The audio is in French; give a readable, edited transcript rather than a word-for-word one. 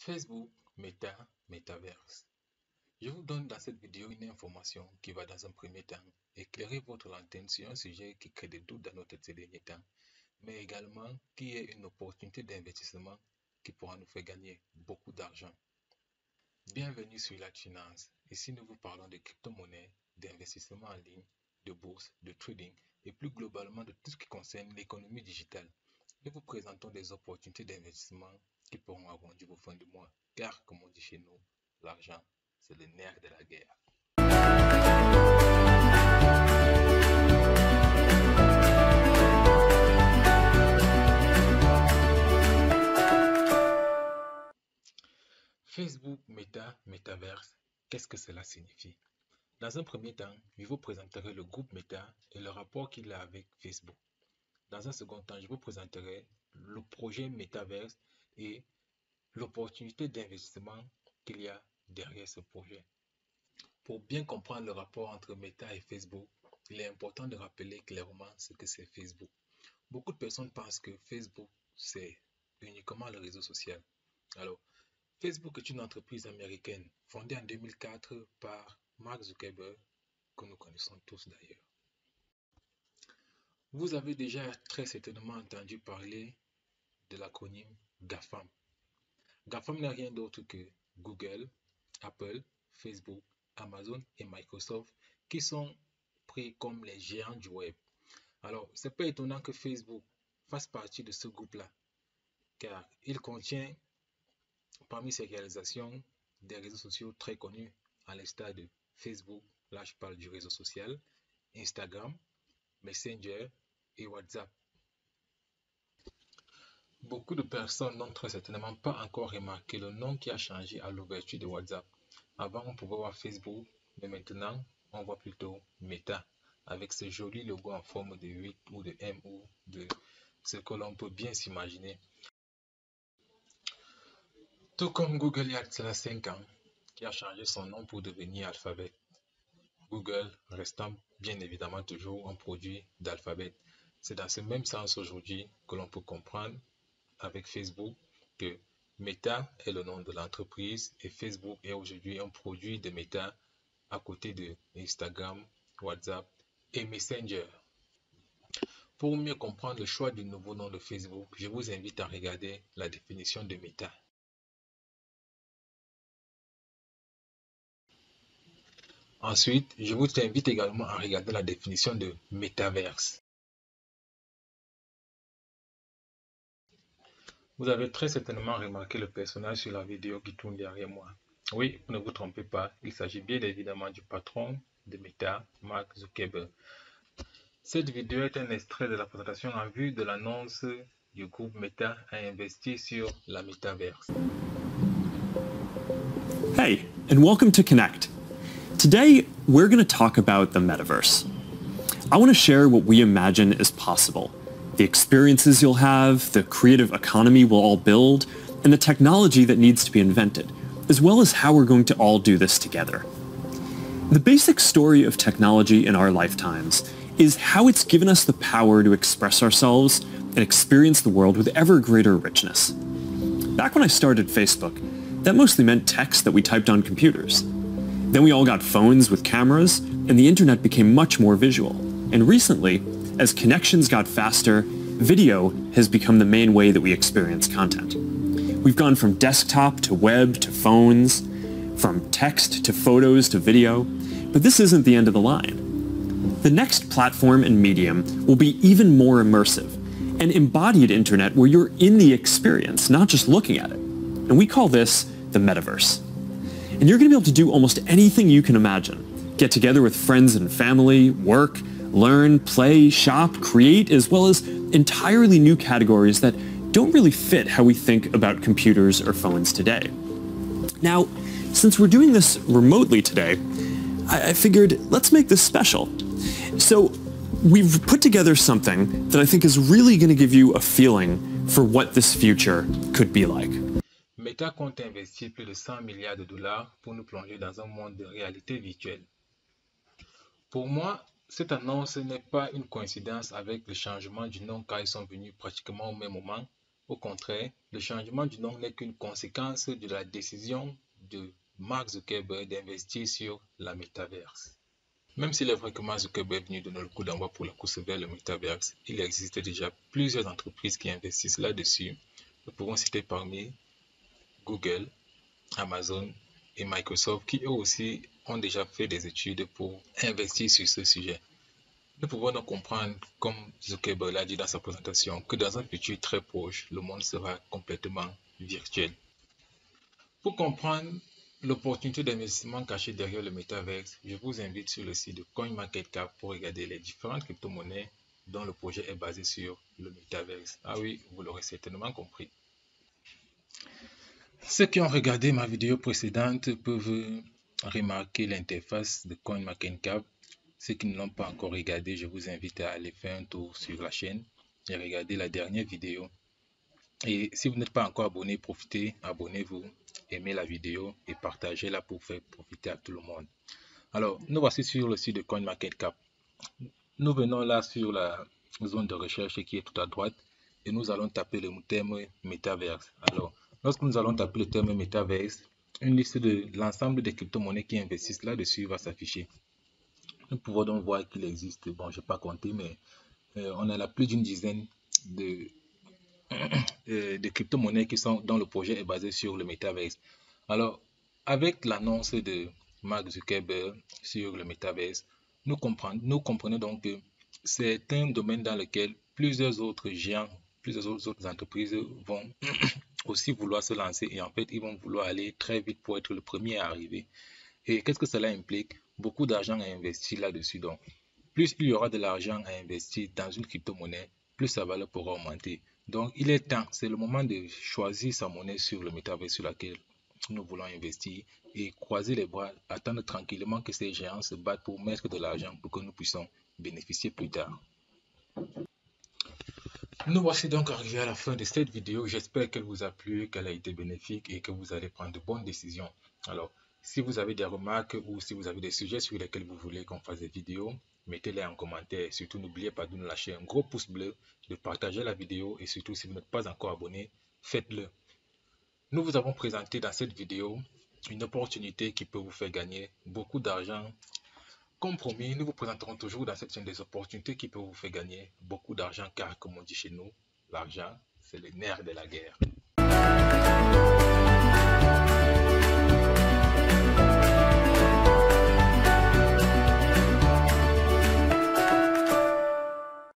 Facebook, Meta, Metaverse. Je vous donne dans cette vidéo une information qui va dans un premier temps éclairer votre lanterne sur un sujet qui crée des doutes dans notre tête ces derniers temps, mais également qui est une opportunité d'investissement qui pourra nous faire gagner beaucoup d'argent. Bienvenue sur la finance. Ici, nous vous parlons de crypto-monnaies, d'investissement en ligne, de bourse, de trading et plus globalement de tout ce qui concerne l'économie digitale. Nous vous présentons des opportunités d'investissement qui pourront agrandir vos fins de mois. Car, comme on dit chez nous, l'argent, c'est le nerf de la guerre. Facebook, Meta, Metaverse, qu'est-ce que cela signifie? Dans un premier temps, je vous présenterai le groupe Meta et le rapport qu'il a avec Facebook. Dans un second temps, je vous présenterai le projet Metaverse et l'opportunité d'investissement qu'il y a derrière ce projet. Pour bien comprendre le rapport entre Meta et Facebook, il est important de rappeler clairement ce que c'est Facebook. Beaucoup de personnes pensent que Facebook, c'est uniquement le réseau social. Alors, Facebook est une entreprise américaine fondée en 2004 par Mark Zuckerberg, que nous connaissons tous d'ailleurs. Vous avez déjà très certainement entendu parler de l'acronyme GAFAM. GAFAM n'est rien d'autre que Google, Apple, Facebook, Amazon et Microsoft qui sont pris comme les géants du web. Alors, ce n'est pas étonnant que Facebook fasse partie de ce groupe-là, car il contient parmi ses réalisations des réseaux sociaux très connus, à l'instar de Facebook, là je parle du réseau social, Instagram, Messenger et WhatsApp. Beaucoup de personnes n'ont très certainement pas encore remarqué le nom qui a changé à l'ouverture de WhatsApp. Avant, on pouvait voir Facebook, mais maintenant, on voit plutôt Meta, avec ce joli logo en forme de 8 ou de M ou de ce que l'on peut bien s'imaginer. Tout comme Google il y a cela 5 ans, qui a changé son nom pour devenir Alphabet. Google restant bien évidemment toujours un produit d'Alphabet. C'est dans ce même sens aujourd'hui que l'on peut comprendre avec Facebook que Meta est le nom de l'entreprise et Facebook est aujourd'hui un produit de Meta à côté de Instagram, WhatsApp et Messenger. Pour mieux comprendre le choix du nouveau nom de Facebook, je vous invite à regarder la définition de Meta. Ensuite, je vous invite également à regarder la définition de Metaverse. Vous avez très certainement remarqué le personnage sur la vidéo qui tourne derrière moi. Oui, ne vous trompez pas, il s'agit bien évidemment du patron de Meta, Mark Zuckerberg. Cette vidéo est un extrait de la présentation en vue de l'annonce du groupe Meta à investir sur la Metaverse. Hey, and welcome to Connect. Today, we're going to talk about the metaverse. I want to share what we imagine is possible, the experiences you'll have, the creative economy we'll all build, and the technology that needs to be invented, as well as how we're going to all do this together. The basic story of technology in our lifetimes is how it's given us the power to express ourselves and experience the world with ever greater richness. Back when I started Facebook, that mostly meant text that we typed on computers. Then we all got phones with cameras, and the internet became much more visual. And recently, as connections got faster, video has become the main way that we experience content. We've gone from desktop to web to phones, from text to photos to video, but this isn't the end of the line. The next platform and medium will be even more immersive, an embodied internet where you're in the experience, not just looking at it. And we call this the metaverse. And you're going to be able to do almost anything you can imagine. Get together with friends and family, work, learn, play, shop, create, as well as entirely new categories that don't really fit how we think about computers or phones today. Now, since we're doing this remotely today, I figured let's make this special. So we've put together something that I think is really going to give you a feeling for what this future could be like. Meta compte investir plus de 100 milliards de dollars pour nous plonger dans un monde de réalité virtuelle. Pour moi, cette annonce n'est pas une coïncidence avec le changement du nom car ils sont venus pratiquement au même moment Au contraire, le changement du nom n'est qu'une conséquence de la décision de Mark Zuckerberg d'investir sur la métaverse. Même s'il est vrai que Mark Zuckerberg est venu donner le coup d'envoi pour la course vers le métaverse, il existe déjà plusieurs entreprises qui investissent là-dessus. Nous pouvons citer parmi Google, Amazon et Microsoft qui eux aussi ont déjà fait des études pour investir sur ce sujet. Nous pouvons donc comprendre, comme Zuckerberg l'a dit dans sa présentation, que dans un futur très proche, le monde sera complètement virtuel. Pour comprendre l'opportunité d'investissement cachée derrière le métaverse, je vous invite sur le site de CoinMarketCap pour regarder les différentes crypto-monnaies dont le projet est basé sur le métaverse. Ah oui, vous l'aurez certainement compris. Ceux qui ont regardé ma vidéo précédente peuvent remarquer l'interface de CoinMarketCap. Ceux qui ne l'ont pas encore regardé, je vous invite à aller faire un tour sur la chaîne et regarder la dernière vidéo. Et si vous n'êtes pas encore abonné, profitez, abonnez-vous, aimez la vidéo et partagez-la pour faire profiter à tout le monde. Alors, nous voici sur le site de CoinMarketCap. Nous venons là sur la zone de recherche qui est tout à droite et nous allons taper le terme Metaverse. Alors, lorsque nous allons taper le terme Metaverse, une liste de l'ensemble des crypto-monnaies qui investissent là-dessus va s'afficher. Nous pouvons donc voir qu'il existe, bon, je n'ai pas compté, mais on a là plus d'une dizaine de crypto-monnaies dont le projet est basé sur le Metaverse. Alors, avec l'annonce de Mark Zuckerberg sur le Metaverse, nous comprenons donc que c'est un domaine dans lequel plusieurs autres géants, plusieurs autres entreprises vont aussi vouloir se lancer et en fait, ils vont vouloir aller très vite pour être le premier à arriver. Et qu'est-ce que cela implique? Beaucoup d'argent à investir là-dessus. Donc, plus il y aura de l'argent à investir dans une crypto-monnaie, plus sa valeur pourra augmenter. Donc, il est temps, c'est le moment de choisir sa monnaie sur le métaverse sur laquelle nous voulons investir et croiser les bras, attendre tranquillement que ces géants se battent pour mettre de l'argent pour que nous puissions bénéficier plus tard. Nous voici donc arrivés à la fin de cette vidéo. J'espère qu'elle vous a plu, qu'elle a été bénéfique et que vous allez prendre de bonnes décisions. Alors, si vous avez des remarques ou si vous avez des sujets sur lesquels vous voulez qu'on fasse des vidéos, mettez-les en commentaire. Surtout, n'oubliez pas de nous lâcher un gros pouce bleu, de partager la vidéo et surtout, si vous n'êtes pas encore abonné, faites-le. Nous vous avons présenté dans cette vidéo une opportunité qui peut vous faire gagner beaucoup d'argent. Comme promis, nous vous présenterons toujours dans cette chaîne des opportunités qui peuvent vous faire gagner beaucoup d'argent car, comme on dit chez nous, l'argent, c'est le nerf de la guerre.